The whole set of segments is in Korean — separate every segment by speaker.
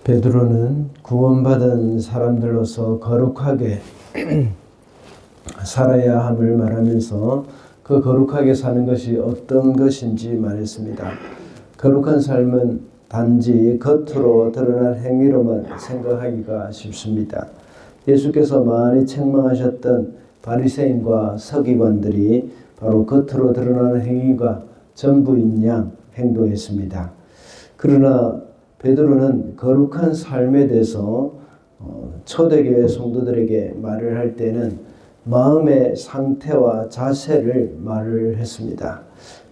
Speaker 1: 베드로는 구원받은 사람들로서 거룩하게 살아야 함을 말하면서 그 거룩하게 사는 것이 어떤 것인지 말했습니다. 거룩한 삶은 단지 겉으로 드러난 행위로만 생각하기가 쉽습니다. 예수께서 많이 책망하셨던 바리새인과 서기관들이 바로 겉으로 드러나는 행위가 전부인 양 행동했습니다. 그러나 베드로는 거룩한 삶에 대해서 초대교회 성도들에게 말을 할 때는 마음의 상태와 자세를 말을 했습니다.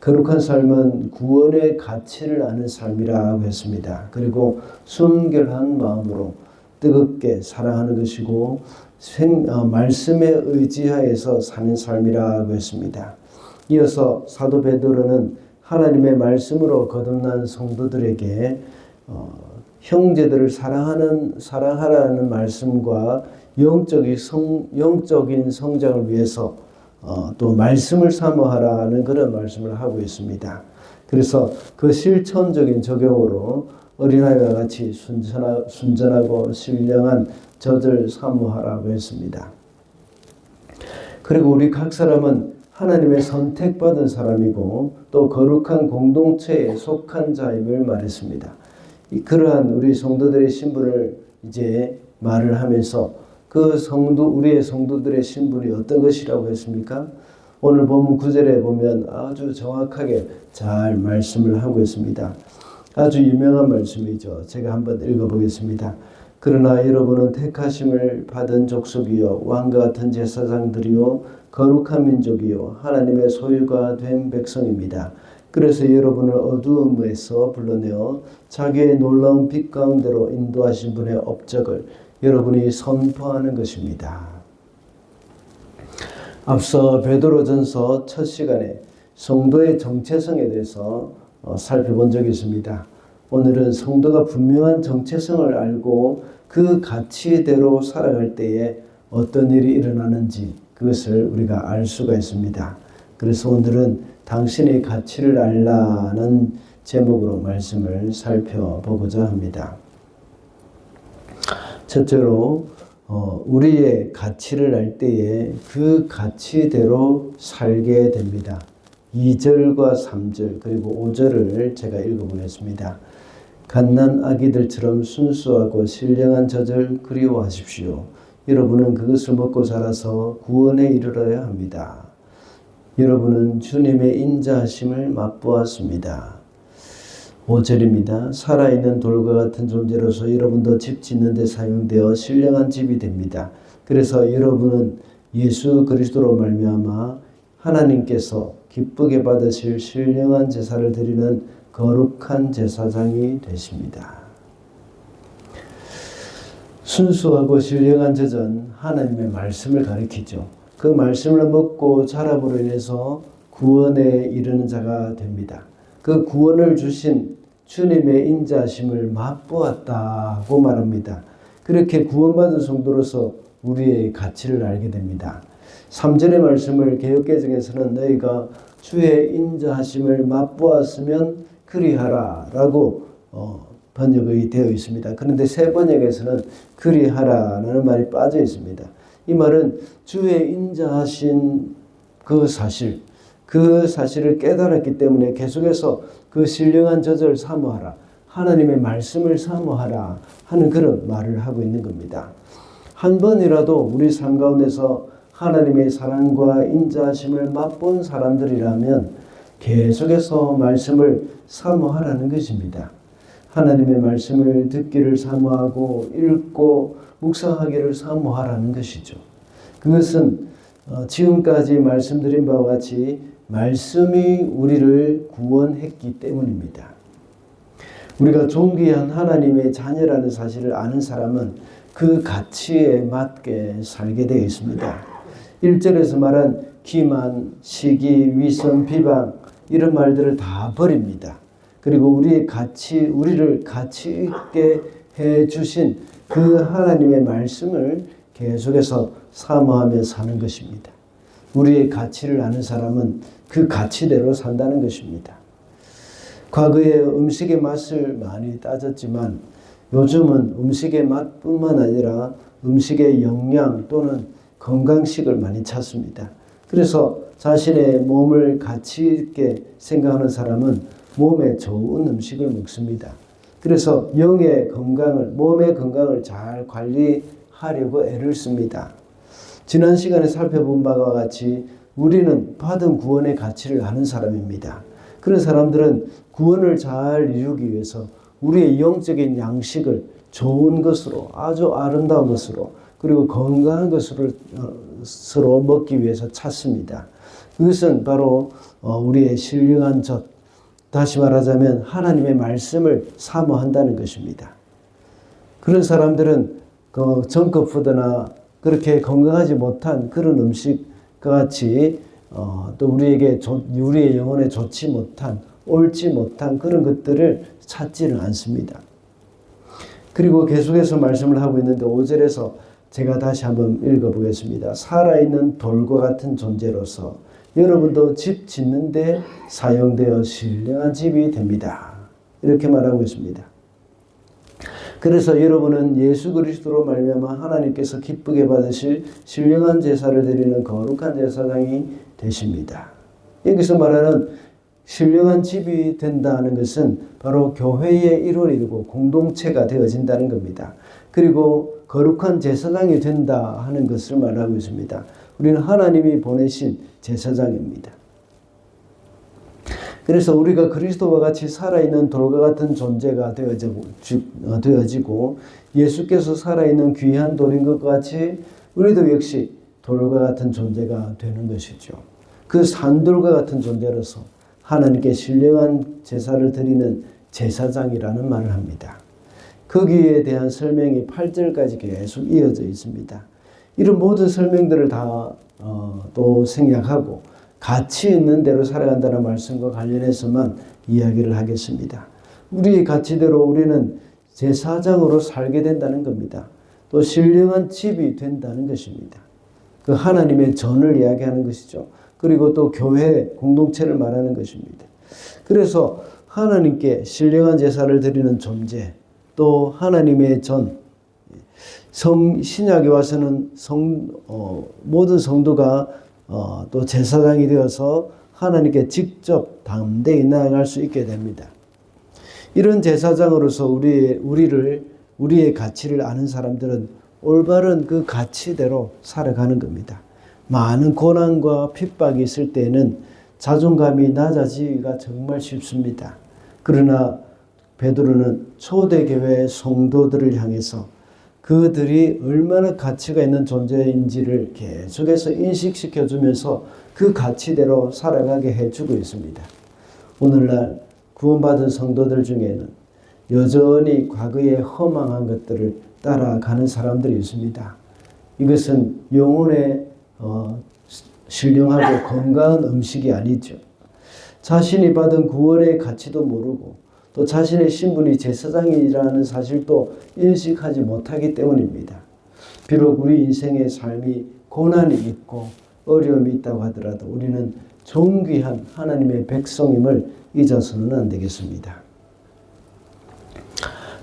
Speaker 1: 거룩한 삶은 구원의 가치를 아는 삶이라고 했습니다. 그리고 순결한 마음으로 뜨겁게 사랑하는 것이고 말씀에 의지하여서 사는 삶이라고 했습니다. 이어서 사도 베드로는 하나님의 말씀으로 거듭난 성도들에게 형제들을 사랑하라는 말씀과 영적인 성장을 위해서 또 말씀을 사모하라는 그런 말씀을 하고 있습니다. 그래서 그 실천적인 적용으로 어린아이와 같이 순전하고 신령한 젖을 사모하라고 했습니다. 그리고 우리 각 사람은 하나님의 선택받은 사람이고 또 거룩한 공동체에 속한 자임을 말했습니다. 그러한 우리 성도들의 신분을 이제 말을 하면서 우리의 성도들의 신분이 어떤 것이라고 했습니까? 오늘 본문 9절에 보면 아주 정확하게 잘 말씀을 하고 있습니다. 아주 유명한 말씀이죠. 제가 한번 읽어보겠습니다. 그러나 여러분은 택하심을 받은 족속이요 왕과 같은 제사장들이요 거룩한 민족이요 하나님의 소유가 된 백성입니다. 그래서 여러분을 어두움에서 불러내어 자기의 놀라운 빛 가운데로 인도하신 분의 업적을 여러분이 선포하는 것입니다. 앞서 베드로전서 첫 시간에 성도의 정체성에 대해서 살펴본 적이 있습니다. 오늘은 성도가 분명한 정체성을 알고 그 가치대로 살아갈 때에 어떤 일이 일어나는지 그것을 우리가 알 수가 있습니다. 그래서 오늘은 당신의 가치를 알라는 제목으로 말씀을 살펴보고자 합니다. 첫째로 우리의 가치를 알 때에 그 가치대로 살게 됩니다. 2절과 3절 그리고 5절을 제가 읽어보겠습니다. 갓난 아기들처럼 순수하고 신령한 젖을 그리워하십시오. 여러분은 그것을 먹고 자라서 구원에 이르러야 합니다. 여러분은 주님의 인자하심을 맛보았습니다. 5절입니다. 살아있는 돌과 같은 존재로서 여러분도 집 짓는 데 사용되어 신령한 집이 됩니다. 그래서 여러분은 예수 그리스도로 말미암아 하나님께서 기쁘게 받으실 신령한 제사를 드리는 거룩한 제사장이 되십니다. 순수하고 신령한 젖은 하나님의 말씀을 가리키죠. 그 말씀을 먹고 자람으로 인해서 구원에 이르는 자가 됩니다. 그 구원을 주신 주님의 인자하심을 맛보았다고 말합니다. 그렇게 구원받은 성도로서 우리의 가치를 알게 됩니다. 3절의 말씀을 개역개정에서는 너희가 주의 인자하심을 맛보았으면 그리하라 라고 번역이 되어 있습니다. 그런데 새 번역에서는 그리하라는 말이 빠져 있습니다. 이 말은 주의 인자하신 그 사실을 깨달았기 때문에 계속해서 그 신령한 젖을 사모하라, 하나님의 말씀을 사모하라 하는 그런 말을 하고 있는 겁니다. 한 번이라도 우리 삶 가운데서 하나님의 사랑과 인자하심을 맛본 사람들이라면 계속해서 말씀을 사모하라는 것입니다. 하나님의 말씀을 듣기를 사모하고 읽고 묵상하기를 사모하라는 것이죠. 그것은 지금까지 말씀드린 바와 같이 말씀이 우리를 구원했기 때문입니다. 우리가 존귀한 하나님의 자녀라는 사실을 아는 사람은 그 가치에 맞게 살게 되어 있습니다. 1절에서 말한 기만, 시기, 위선, 비방 이런 말들을 다 버립니다. 그리고 우리를 가치 있게 해주신 그 하나님의 말씀을 계속해서 사모하며 사는 것입니다. 우리의 가치를 아는 사람은 그 가치대로 산다는 것입니다. 과거에 음식의 맛을 많이 따졌지만 요즘은 음식의 맛뿐만 아니라 음식의 영양 또는 건강식을 많이 찾습니다. 그래서 자신의 몸을 가치 있게 생각하는 사람은 몸에 좋은 음식을 먹습니다. 그래서 영의 건강을, 몸의 건강을 잘 관리하려고 애를 씁니다. 지난 시간에 살펴본 바와 같이 우리는 받은 구원의 가치를 아는 사람입니다. 그런 사람들은 구원을 잘 이루기 위해서 우리의 영적인 양식을 좋은 것으로, 아주 아름다운 것으로, 그리고 건강한 것으로 서로 먹기 위해서 찾습니다. 그것은 바로 우리의 신령한 젖, 다시 말하자면 하나님의 말씀을 사모한다는 것입니다. 그런 사람들은 그 정크푸드나 그렇게 건강하지 못한 그런 음식과 같이 또 우리의 영혼에 좋지 못한, 옳지 못한 그런 것들을 찾지는 않습니다. 그리고 계속해서 말씀을 하고 있는데 5절에서 제가 다시 한번 읽어보겠습니다. 살아있는 돌과 같은 존재로서 여러분도 집 짓는 데 사용되어 신령한 집이 됩니다. 이렇게 말하고 있습니다. 그래서 여러분은 예수 그리스도로 말미암아 하나님께서 기쁘게 받으실 신령한 제사를 드리는 거룩한 제사장이 되십니다. 여기서 말하는 신령한 집이 된다는 것은 바로 교회의 일원이고 공동체가 되어진다는 겁니다. 그리고 거룩한 제사장이 된다 하는 것을 말하고 있습니다. 우리는 하나님이 보내신 제사장입니다. 그래서 우리가 그리스도와 같이 살아있는 돌과 같은 존재가 되어지고 예수께서 살아있는 귀한 돌인 것 같이 우리도 역시 돌과 같은 존재가 되는 것이죠. 그 산돌과 같은 존재로서 하나님께 신령한 제사를 드리는 제사장이라는 말을 합니다. 거기에 대한 설명이 8절까지 계속 이어져 있습니다. 이런 모든 설명들을 다 또 생략하고 가치 있는 대로 살아간다는 말씀과 관련해서만 이야기를 하겠습니다. 우리의 가치대로 우리는 제사장으로 살게 된다는 겁니다. 또 신령한 집이 된다는 것입니다. 그 하나님의 전을 이야기하는 것이죠. 그리고 또 교회 공동체를 말하는 것입니다. 그래서 하나님께 신령한 제사를 드리는 존재, 또 하나님의 전, 신약에 와서는 모든 성도가 또 제사장이 되어서 하나님께 직접 담대히 나아갈 수 있게 됩니다. 이런 제사장으로서 우리의 가치를 아는 사람들은 올바른 그 가치대로 살아가는 겁니다. 많은 고난과 핍박이 있을 때에는 자존감이 낮아지기가 정말 쉽습니다. 그러나 베드로는 초대교회 성도들을 향해서 그들이 얼마나 가치가 있는 존재인지를 계속해서 인식시켜주면서 그 가치대로 살아가게 해주고 있습니다. 오늘날 구원받은 성도들 중에는 여전히 과거의 허망한 것들을 따라가는 사람들이 있습니다. 이것은 영혼의 신령하고 건강한 음식이 아니죠. 자신이 받은 구원의 가치도 모르고 또 자신의 신분이 제사장이라는 사실도 인식하지 못하기 때문입니다. 비록 우리 인생의 삶이 고난이 있고 어려움이 있다고 하더라도 우리는 존귀한 하나님의 백성임을 잊어서는 안 되겠습니다.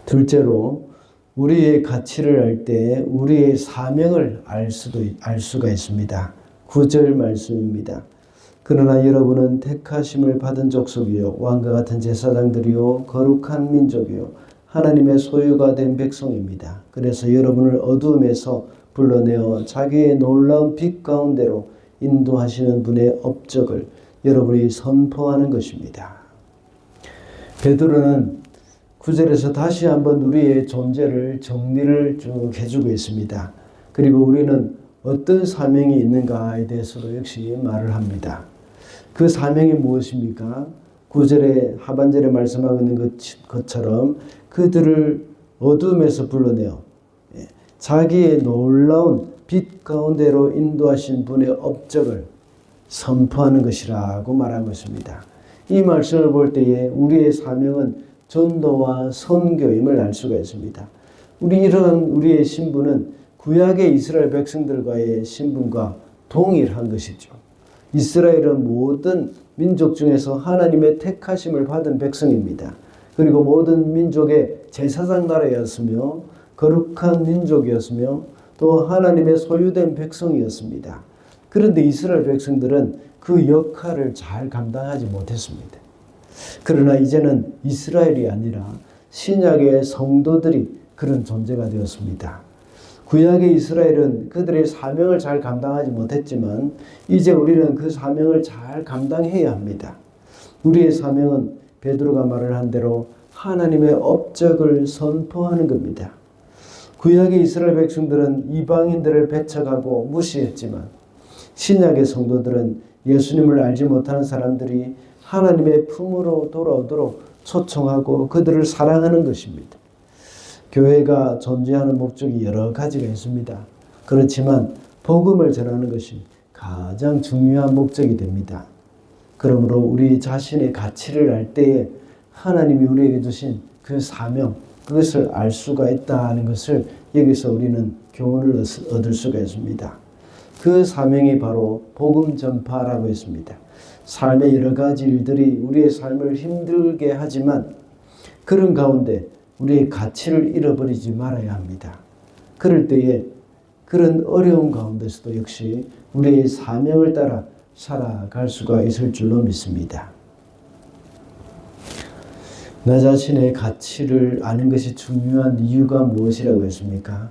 Speaker 1: 둘째로 우리의 가치를 알 때 우리의 사명을 알 수가 있습니다. 9절 말씀입니다. 그러나 여러분은 택하심을 받은 족속이요 왕과 같은 제사장들이요 거룩한 민족이요 하나님의 소유가 된 백성입니다. 그래서 여러분을 어두움에서 불러내어 자기의 놀라운 빛 가운데로 인도하시는 분의 업적을 여러분이 선포하는 것입니다. 베드로는 9절에서 다시 한번 우리의 존재를 정리를 쭉 해주고 있습니다. 그리고 우리는 어떤 사명이 있는가에 대해서도 역시 말을 합니다. 그 사명이 무엇입니까? 9절에 하반절에 말씀하고 있는 것처럼 그들을 어둠에서 불러내어 자기의 놀라운 빛 가운데로 인도하신 분의 업적을 선포하는 것이라고 말하고 있습니다. 이 말씀을 볼 때에 우리의 사명은 전도와 선교임을 알 수가 있습니다. 이런 우리의 신분은 구약의 이스라엘 백성들과의 신분과 동일한 것이죠. 이스라엘은 모든 민족 중에서 하나님의 택하심을 받은 백성입니다. 그리고 모든 민족의 제사장 나라였으며 거룩한 민족이었으며 또 하나님의 소유된 백성이었습니다. 그런데 이스라엘 백성들은 그 역할을 잘 감당하지 못했습니다. 그러나 이제는 이스라엘이 아니라 신약의 성도들이 그런 존재가 되었습니다. 구약의 이스라엘은 그들의 사명을 잘 감당하지 못했지만 이제 우리는 그 사명을 잘 감당해야 합니다. 우리의 사명은 베드로가 말을 한 대로 하나님의 업적을 선포하는 겁니다. 구약의 이스라엘 백성들은 이방인들을 배척하고 무시했지만 신약의 성도들은 예수님을 알지 못하는 사람들이 하나님의 품으로 돌아오도록 초청하고 그들을 사랑하는 것입니다. 교회가 존재하는 목적이 여러 가지가 있습니다. 그렇지만 복음을 전하는 것이 가장 중요한 목적이 됩니다. 그러므로 우리 자신의 가치를 알 때에 하나님이 우리에게 주신 그 사명, 그것을 알 수가 있다는 것을 여기서 우리는 교훈을 얻을 수가 있습니다. 그 사명이 바로 복음 전파라고 했습니다. 삶의 여러 가지 일들이 우리의 삶을 힘들게 하지만 그런 가운데 우리의 가치를 잃어버리지 말아야 합니다. 그럴 때에 그런 어려운 가운데서도 역시 우리의 사명을 따라 살아갈 수가 있을 줄로 믿습니다. 나 자신의 가치를 아는 것이 중요한 이유가 무엇이라고 했습니까?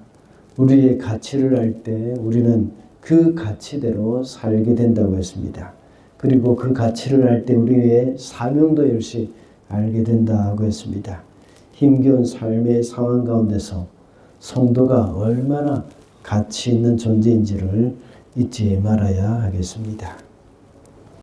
Speaker 1: 우리의 가치를 알 때 우리는 그 가치대로 살게 된다고 했습니다. 그리고 그 가치를 알 때 우리의 사명도 역시 알게 된다고 했습니다. 힘겨운 삶의 상황 가운데서 성도가 얼마나 가치 있는 존재인지를 잊지 말아야 하겠습니다.